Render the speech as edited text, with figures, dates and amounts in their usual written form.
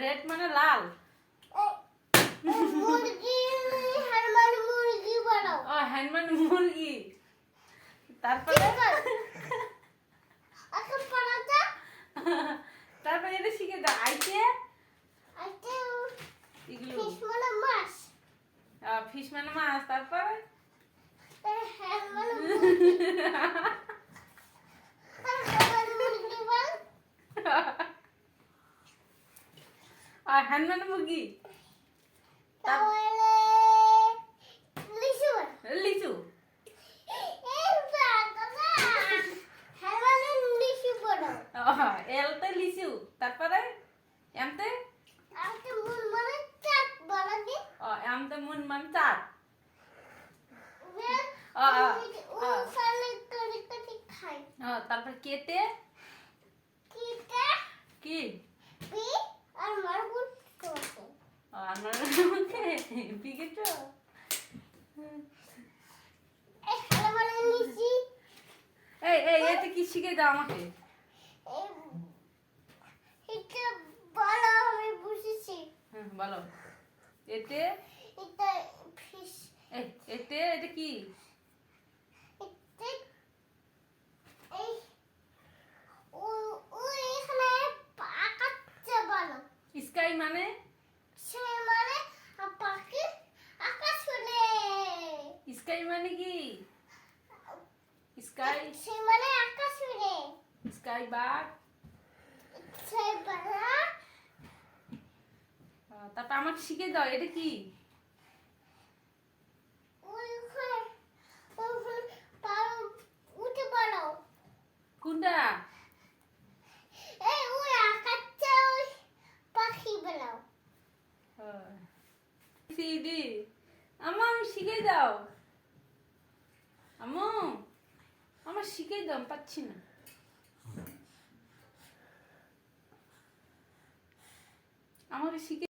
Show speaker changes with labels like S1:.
S1: Red মানে লাল।
S2: মুরগি হ্যাঁ মানে মুরগি বানাও।
S1: ও হ্যান মানে মুরগি। তারপরে
S2: এখন পড়াটা
S1: তারপরে এটা শিখে দাও। আইতে
S2: আইতে
S1: এগুলো
S2: ফিশ মানে মাছ।
S1: ফিশ মানে মাছ। তারপরে
S2: হ্যাঁ মানে মুরগি। মুরগি বল।
S1: আর হ্যান মানে মুরগি।
S2: তাহলে লিচু
S1: লিচু।
S2: এই বাবা হ্যাঁ মানে লিচু বানাও।
S1: এলতে লিচু। তারপরে এমতে
S2: আজকে মুন মানে চাট বানাবি।
S1: এমতে মুন মানে চাট।
S2: ও সালে করে করে খাই।
S1: তারপর কেতে
S2: কিটা
S1: কি
S2: পি আর মারবুট করতে।
S1: আমার মুখে পিকেটো।
S2: এই হ্যাঁ মানে লিচি।
S1: এই এটা কি শিখে দাও আমাকে।
S2: এটা বলো আমি বুঝেছি।
S1: বলো। এতে
S2: এটা ফিশ।
S1: এতে এটা কি
S2: এটা এই ও ও এখানে আকাশে বলো।
S1: স্কাই মানে
S2: সে মানে পাখি আকাশ শুনে।
S1: স্কাই মানে কি স্কাই
S2: সে মানে আকাশ শুনে।
S1: Sky bird.
S2: সে বলা
S1: তারপর আমাকে শিখে দাও এটা কি
S2: ওইখানে পারো উঠে বলো।
S1: কোনটা
S2: এই ওই আকাশে ওই পাখি বলো।
S1: সিডি আমার শিখে দাও। আমু আমার শিখে দাও, আমি পাচ্ছি না। আমাকে শিখে